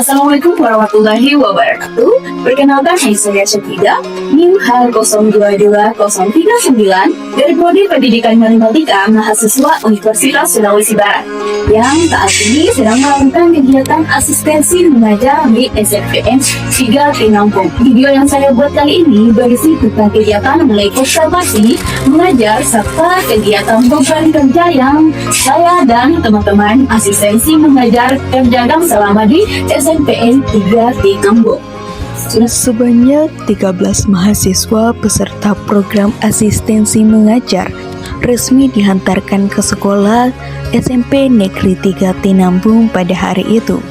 Assalamualaikum warahmatullahi wabarakatuh. Perkenalkan, saya Syafida, NIM H022039 dari Prodi Pendidikan Matematika Mahasiswa Universitas Sulawesi Barat yang saat ini sedang melakukan kegiatan asistensi mengajar di SMPN 3 Tinampung. Video yang saya buat kali ini berisi tentang kegiatan mulai observasi, mengajar, serta kegiatan beban kerja yang saya dan teman-teman asistensi mengajar kerjakan selama di SMPN 3 Tinampung. Sebanyak 13 mahasiswa peserta program asistensi mengajar resmi dihantarkan ke sekolah SMP Negeri 3 Tinampung pada hari itu.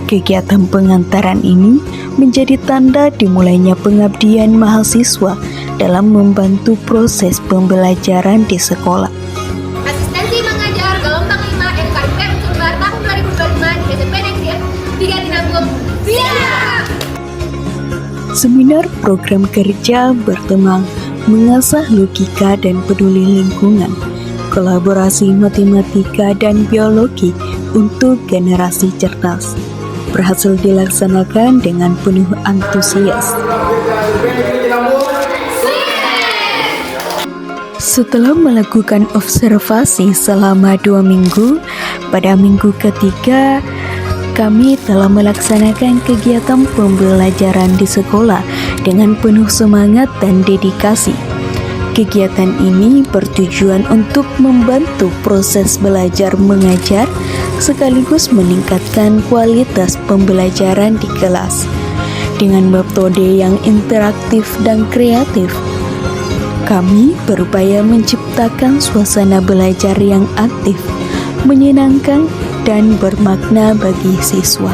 Kegiatan pengantaran ini menjadi tanda dimulainya pengabdian mahasiswa dalam membantu proses pembelajaran di sekolah. Asistensi mengajar gelombang 5 NKIP Unsur tahun 2025 di SMP Negeri 3 Tinampung. Siap! Seminar program kerja bertema mengasah logika dan peduli lingkungan, kolaborasi matematika dan biologi untuk generasi cerdas, berhasil dilaksanakan dengan penuh antusias. Setelah melakukan observasi selama 2 minggu, pada minggu ketiga kami telah melaksanakan kegiatan pembelajaran di sekolah dengan penuh semangat dan dedikasi. Kegiatan ini bertujuan untuk membantu proses belajar mengajar sekaligus meningkatkan kualitas pembelajaran di kelas. Dengan metode yang interaktif dan kreatif, kami berupaya menciptakan suasana belajar yang aktif, menyenangkan, dan bermakna bagi siswa.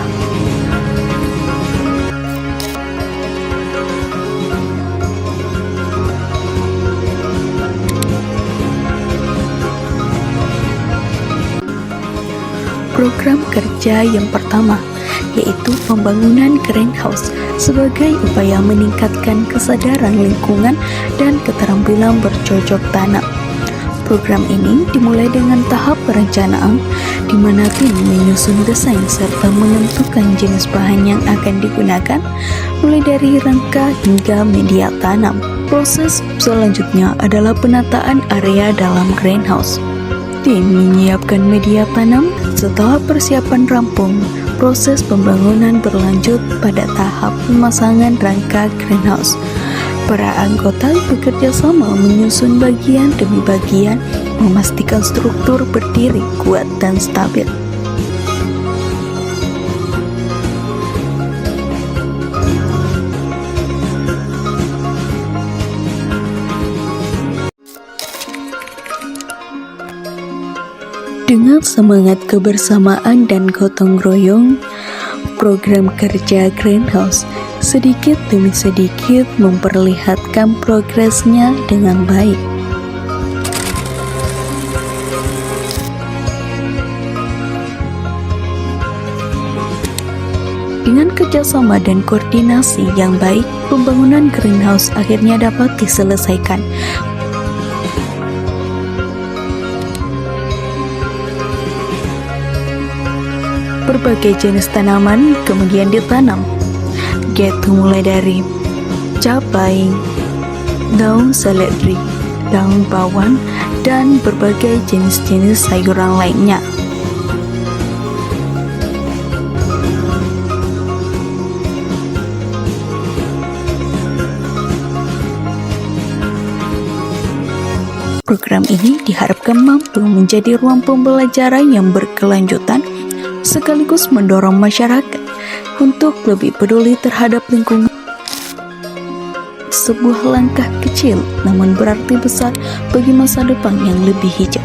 Program kerja yang pertama yaitu pembangunan greenhouse sebagai upaya meningkatkan kesadaran lingkungan dan keterampilan bercocok tanam. Program ini dimulai dengan tahap perencanaan, di mana tim menyusun desain serta menentukan jenis bahan yang akan digunakan, mulai dari rangka hingga media tanam. Proses selanjutnya adalah penataan area dalam greenhouse. Tim menyiapkan media tanam. Setelah persiapan rampung, proses pembangunan berlanjut pada tahap pemasangan rangka greenhouse. Para anggota bekerja sama menyusun bagian demi bagian, memastikan struktur berdiri kuat dan stabil. Dengan semangat kebersamaan dan gotong royong, program kerja greenhouse sedikit demi sedikit memperlihatkan progresnya dengan baik. Dengan kerjasama dan koordinasi yang baik, pembangunan greenhouse akhirnya dapat diselesaikan. Berbagai jenis tanaman kemudian ditanam, yaitu mulai dari cabai, daun seledri, daun bawang, dan berbagai jenis-jenis sayuran lainnya. Program ini diharapkan mampu menjadi ruang pembelajaran yang berkelanjutan sekaligus mendorong masyarakat untuk lebih peduli terhadap lingkungan. Sebuah langkah kecil namun berarti besar bagi masa depan yang lebih hijau.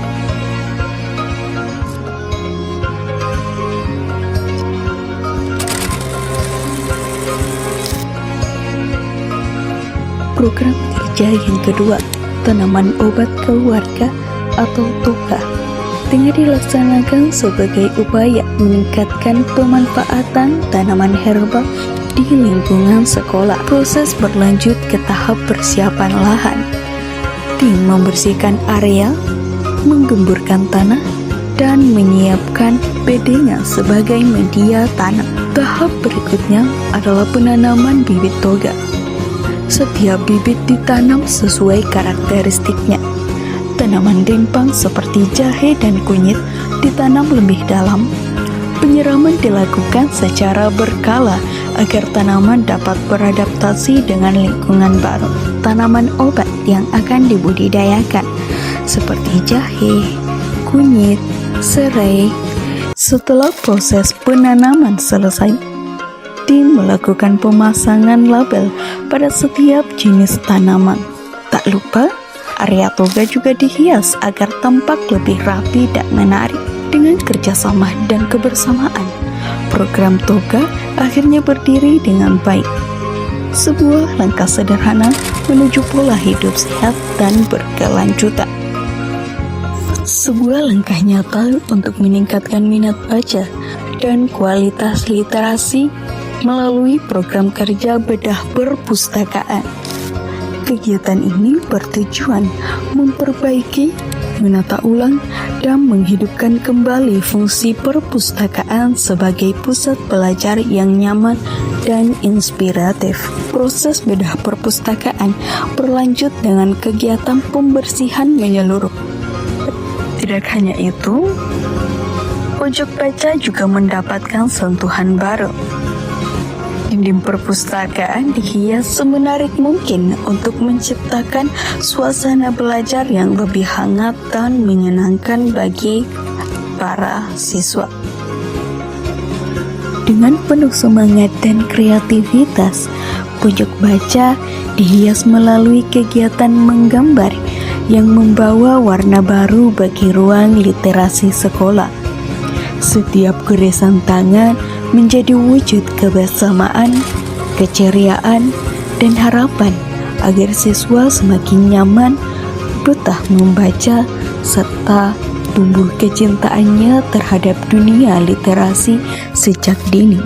Program kerja yang kedua, tanaman obat keluarga atau TOKA, dengan dilaksanakan sebagai upaya meningkatkan pemanfaatan tanaman herbal di lingkungan sekolah. Proses berlanjut ke tahap persiapan lahan. Tim membersihkan area, menggemburkan tanah, dan menyiapkan bedenya sebagai media tanam. Tahap berikutnya adalah penanaman bibit toga. Setiap bibit ditanam sesuai karakteristiknya. Tanaman dempang seperti jahe dan kunyit ditanam lebih dalam. Penyiraman dilakukan secara berkala agar tanaman dapat beradaptasi dengan lingkungan baru. Tanaman obat yang akan dibudidayakan seperti jahe, kunyit, serai. Setelah proses penanaman selesai, tim melakukan pemasangan label pada setiap jenis tanaman. Tak lupa, area toga juga dihias agar tampak lebih rapi dan menarik. Dengan kerjasama dan kebersamaan, program toga akhirnya berdiri dengan baik. Sebuah langkah sederhana menuju pola hidup sehat dan berkelanjutan. Sebuah langkah nyata untuk meningkatkan minat baca dan kualitas literasi melalui program kerja bedah perpustakaan. Kegiatan ini bertujuan memperbaiki, menata ulang, dan menghidupkan kembali fungsi perpustakaan sebagai pusat belajar yang nyaman dan inspiratif. Proses bedah perpustakaan berlanjut dengan kegiatan pembersihan menyeluruh. Tidak hanya itu, pojok baca juga mendapatkan sentuhan baru. Dinding perpustakaan dihias semenarik mungkin untuk menciptakan suasana belajar yang lebih hangat dan menyenangkan bagi para siswa. Dengan penuh semangat dan kreativitas, pojok baca dihias melalui kegiatan menggambar yang membawa warna baru bagi ruang literasi sekolah. Setiap goresan tangan menjadi wujud kebersamaan, keceriaan, dan harapan agar siswa semakin nyaman betah membaca serta tumbuh kecintaannya terhadap dunia literasi sejak dini.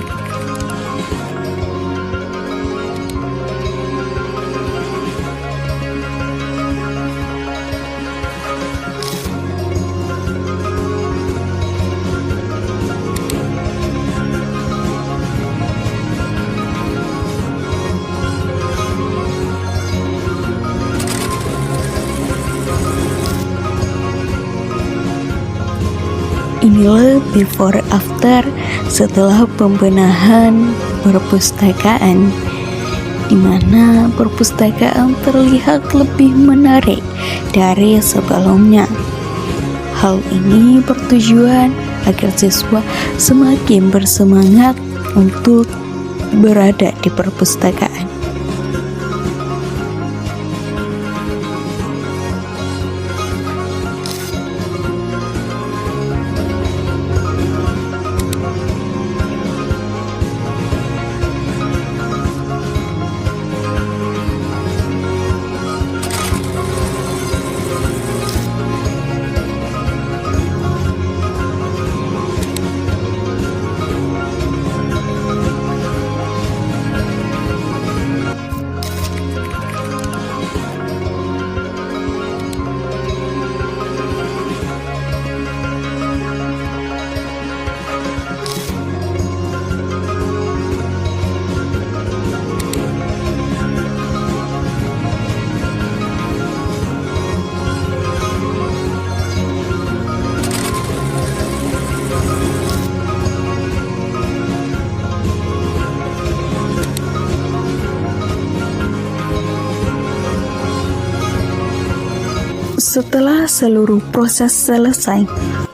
Inilah before after setelah pembenahan perpustakaan, di mana perpustakaan terlihat lebih menarik dari sebelumnya. Hal ini bertujuan agar siswa semakin bersemangat untuk berada di perpustakaan. Setelah seluruh proses selesai,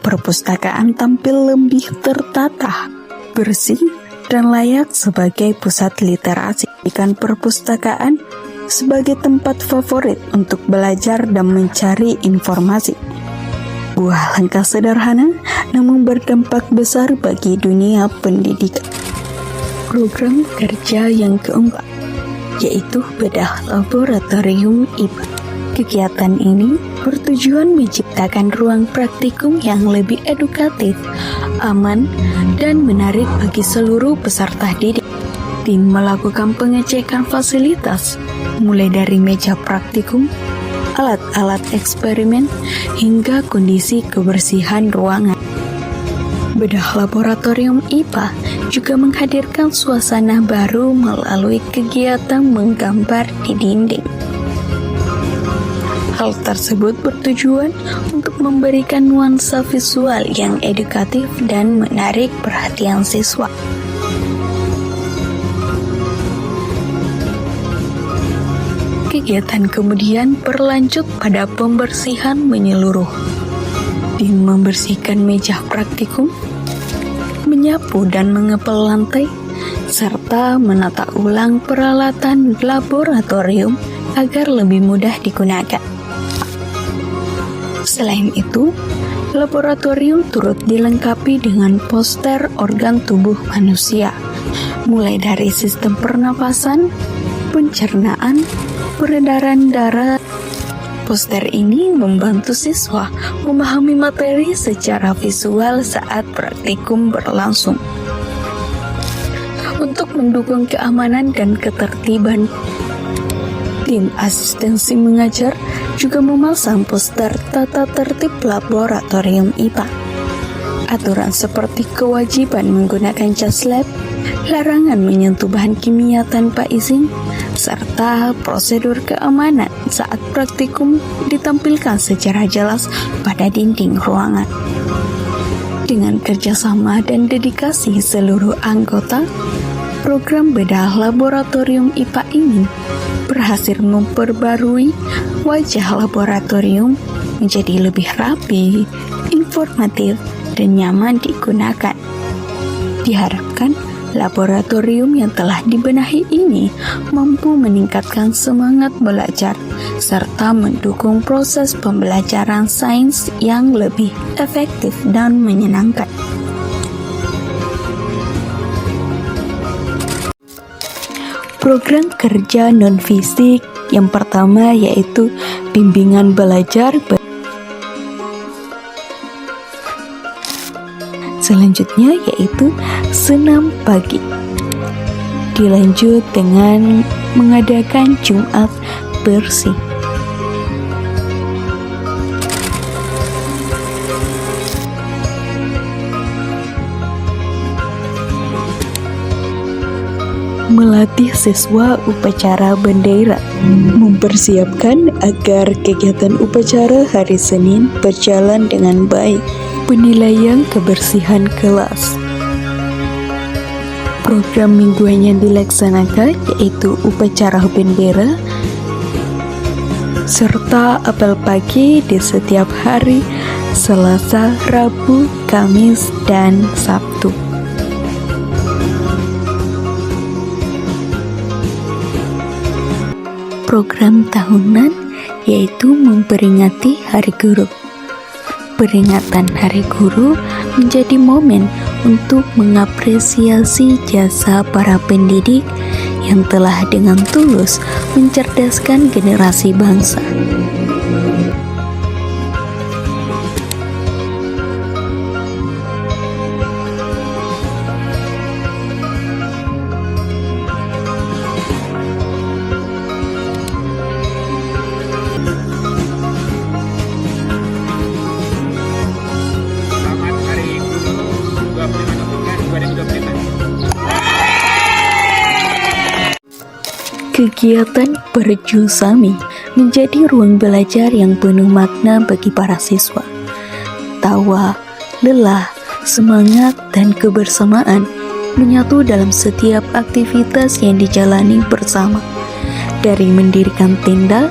perpustakaan tampil lebih tertata, bersih, dan layak sebagai pusat literasi. Ikan perpustakaan sebagai tempat favorit untuk belajar dan mencari informasi. Buah langkah sederhana namun berdampak besar bagi dunia pendidikan. Program kerja yang keempat, yaitu bedah laboratorium IPA. Kegiatan ini bertujuan menciptakan ruang praktikum yang lebih edukatif, aman, dan menarik bagi seluruh peserta didik. Tim melakukan pengecekan fasilitas, mulai dari meja praktikum, alat-alat eksperimen, hingga kondisi kebersihan ruangan. Bedah laboratorium IPA juga menghadirkan suasana baru melalui kegiatan menggambar di dinding. Hal tersebut bertujuan untuk memberikan nuansa visual yang edukatif dan menarik perhatian siswa. Kegiatan kemudian berlanjut pada pembersihan menyeluruh. Tim membersihkan meja praktikum, menyapu dan mengepel lantai, serta menata ulang peralatan laboratorium agar lebih mudah digunakan. Selain itu, laboratorium turut dilengkapi dengan poster organ tubuh manusia, mulai dari sistem pernapasan, pencernaan, peredaran darah. Poster ini membantu siswa memahami materi secara visual saat praktikum berlangsung. Untuk mendukung keamanan dan ketertiban, tim asistensi mengajar juga memasang poster tata tertib laboratorium IPA. Aturan seperti kewajiban menggunakan jas lab, larangan menyentuh bahan kimia tanpa izin, serta prosedur keamanan saat praktikum ditampilkan secara jelas pada dinding ruangan. Dengan kerjasama dan dedikasi seluruh anggota, program bedah laboratorium IPA ini berhasil memperbarui wajah laboratorium menjadi lebih rapi, informatif, dan nyaman digunakan. Diharapkan laboratorium yang telah dibenahi ini mampu meningkatkan semangat belajar serta mendukung proses pembelajaran sains yang lebih efektif dan menyenangkan. Program kerja non-fisik yang pertama yaitu bimbingan belajar. Selanjutnya yaitu senam pagi. Dilanjut dengan mengadakan Jumat bersih. Melatih siswa upacara bendera, mempersiapkan agar kegiatan upacara hari Senin berjalan dengan baik. Penilaian kebersihan kelas. Program mingguan yang dilaksanakan yaitu upacara bendera serta apel pagi di setiap hari Selasa, Rabu, Kamis, dan Sabtu. Program tahunan yaitu memperingati Hari Guru. Peringatan Hari Guru menjadi momen untuk mengapresiasi jasa para pendidik yang telah dengan tulus mencerdaskan generasi bangsa. Kegiatan Perjusami menjadi ruang belajar yang penuh makna bagi para siswa. Tawa, lelah, semangat, dan kebersamaan menyatu dalam setiap aktivitas yang dijalani bersama. Dari mendirikan tenda,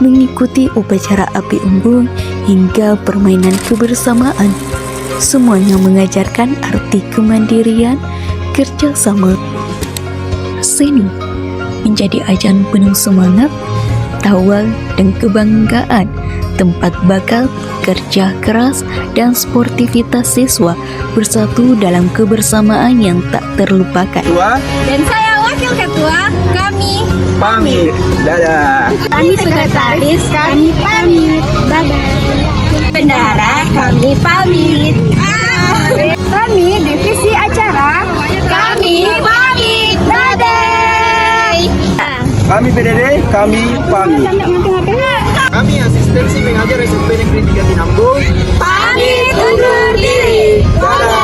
mengikuti upacara api unggun, hingga permainan kebersamaan. Semuanya mengajarkan arti kemandirian, kerjasama. Seni menjadi ajang penuh semangat, tawa, dan kebanggaan, tempat bakat, kerja keras, dan sportivitas siswa bersatu dalam kebersamaan yang tak terlupakan. Dan saya Wakil Ketua, kami pamit. Dadah. Kami sekretaris, kami pamit. Dadah. Bendahara, kami pamit. Kami divisi acara, kami pamit. Dadah. Kami PDD, kami pamit. Kami asistensi mengajar SMP Negeri 3 Tinambung. Pamit undur diri. Dadah.